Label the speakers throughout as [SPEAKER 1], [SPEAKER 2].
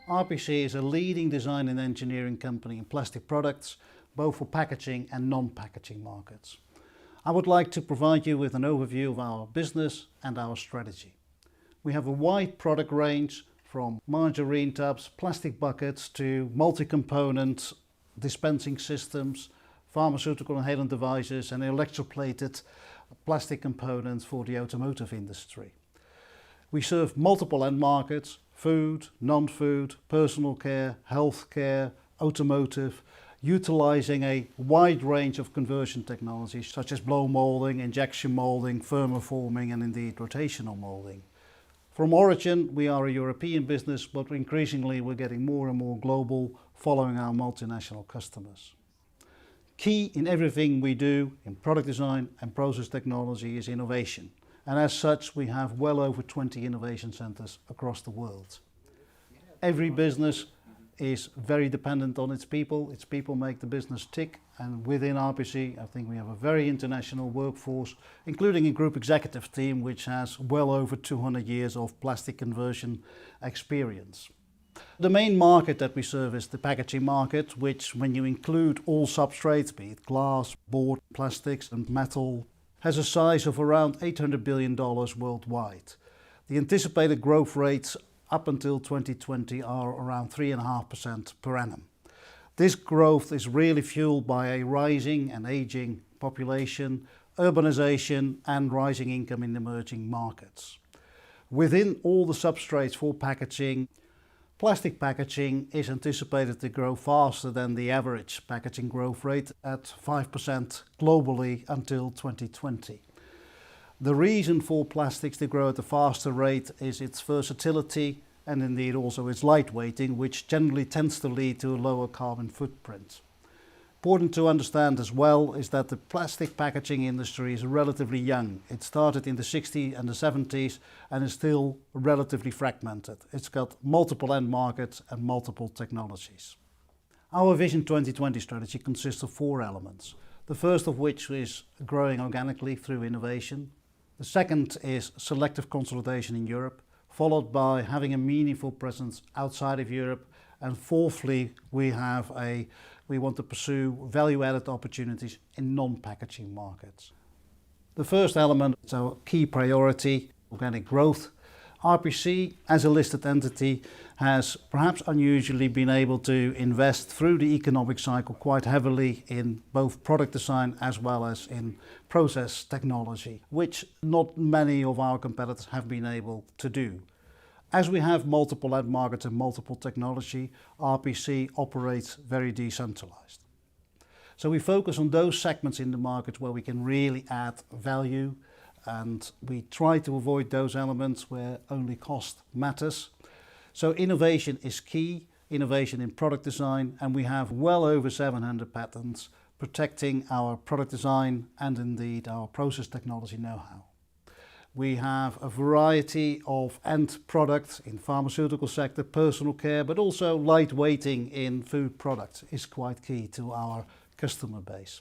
[SPEAKER 1] RPC is a leading design and engineering company in plastic products, both for packaging and non-packaging markets. I would like to provide you with an overview of our business and our strategy. We have a wide product range from margarine tubs, plastic buckets to multi-component dispensing systems, pharmaceutical inhalant devices and electroplated plastic components for the automotive industry. We serve multiple end markets: food, non-food, personal care, healthcare, automotive, utilizing a wide range of conversion technologies such as blow molding, injection molding, thermoforming and indeed rotational molding. From origin, we are a European business, but increasingly we're getting more and more global following our multinational customers. Key in everything we do in product design and process technology is innovation. And as such, we have well over 20 innovation centers across the world. Every business is very dependent on its people. Its people make the business tick. And within RPC, I think we have a very international workforce, including a group executive team, which has well over 200 years of plastic conversion experience. The main market that we serve is the packaging market, which, when you include all substrates, be it glass, board, plastics and metal, has a size of around $800 billion worldwide. The anticipated growth rates up until 2020 are around 3.5% per annum. This growth is really fueled by a rising and aging population, urbanization and rising income in emerging markets. Within all the substrates for packaging, plastic packaging is anticipated to grow faster than the average packaging growth rate at 5% globally until 2020. The reason for plastics to grow at a faster rate is its versatility and indeed also its lightweighting, which generally tends to lead to a lower carbon footprint. Important to understand as well is that the plastic packaging industry is relatively young. It started in the 60s and the 70s and is still relatively fragmented. It's got multiple end markets and multiple technologies. Our Vision 2020 strategy consists of 4 elements. The first of which is growing organically through innovation. The second is selective consolidation in Europe, followed by having a meaningful presence outside of Europe. And fourthly, we want to pursue value-added opportunities in non-packaging markets. The first element is our key priority, organic growth. RPC, as a listed entity, has perhaps unusually been able to invest through the economic cycle quite heavily in both product design as well as in process technology, which not many of our competitors have been able to do. As we have multiple end markets and multiple technology, RPC operates very decentralized. So we focus on those segments in the market where we can really add value, and we try to avoid those elements where only cost matters. So innovation is key, innovation in product design, and we have well over 700 patents protecting our product design and indeed our process technology know-how. We have a variety of end products in pharmaceutical sector, personal care, but also lightweighting in food products is quite key to our customer base.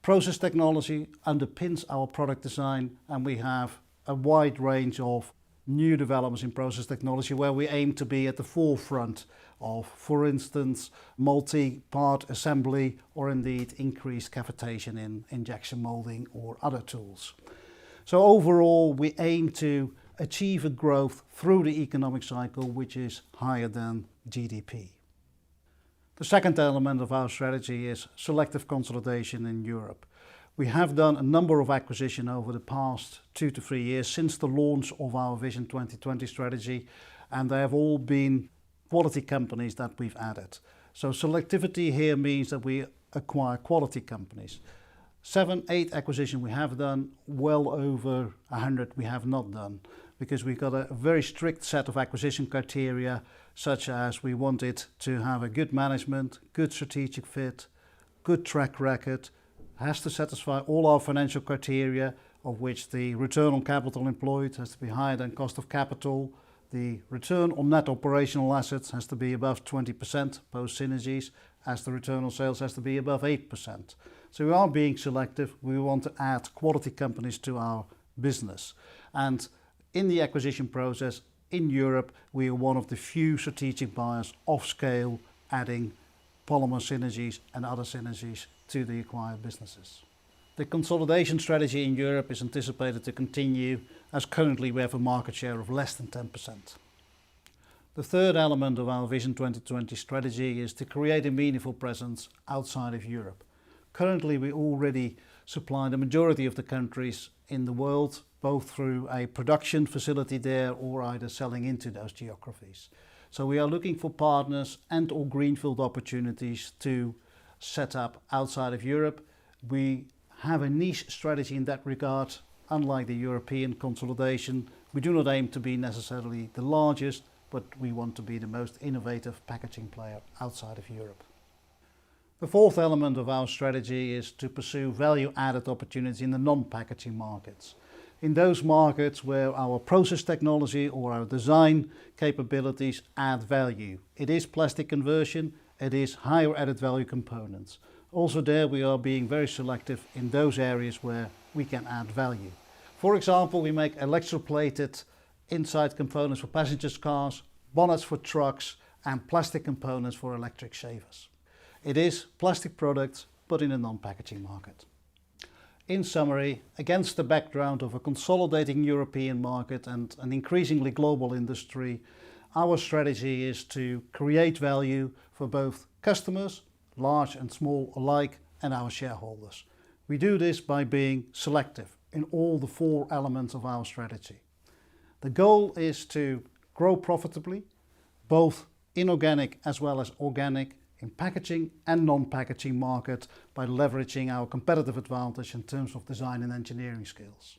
[SPEAKER 1] Process technology underpins our product design, and we have a wide range of new developments in process technology where we aim to be at the forefront of, for instance, multi-part assembly or indeed increased cavitation in injection molding or other tools. So overall, we aim to achieve a growth through the economic cycle which is higher than GDP. The second element of our strategy is selective consolidation in Europe. We have done a number of acquisitions over the past 2 to 3 years since the launch of our Vision 2020 strategy, and they have all been quality companies that we've added. So selectivity here means that we acquire quality companies. 7, 8 acquisitions we have done, well over 100 we have not done, because we've got a very strict set of acquisition criteria, such as we want it to have a good management, good strategic fit, good track record, has to satisfy all our financial criteria, of which the return on capital employed has to be higher than cost of capital, the return on net operational assets has to be above 20% post synergies, as the return on sales has to be above 8%. So we are being selective. We want to add quality companies to our business. And in the acquisition process in Europe, we are one of the few strategic buyers of scale, adding polymer synergies and other synergies to the acquired businesses. The consolidation strategy in Europe is anticipated to continue, as currently we have a market share of less than 10%. The third element of our Vision 2020 strategy is to create a meaningful presence outside of Europe. Currently, we already supply the majority of the countries in the world, both through a production facility there or either selling into those geographies. So we are looking for partners and or greenfield opportunities to set up outside of Europe. We have a niche strategy in that regard. Unlike the European consolidation, we do not aim to be necessarily the largest, but we want to be the most innovative packaging player outside of Europe. The fourth element of our strategy is to pursue value-added opportunities in the non-packaging markets. In those markets where our process technology or our design capabilities add value. It is plastic conversion, it is higher added value components. Also there we are being very selective in those areas where we can add value. For example, we make electroplated inside components for passengers' cars, bonnets for trucks and plastic components for electric shavers. It is plastic products, but in a non-packaging market. In summary, against the background of a consolidating European market and an increasingly global industry, our strategy is to create value for both customers, large and small alike, and our shareholders. We do this by being selective in all the four elements of our strategy. The goal is to grow profitably, both inorganic as well as organic, in packaging and non-packaging market by leveraging our competitive advantage in terms of design and engineering skills.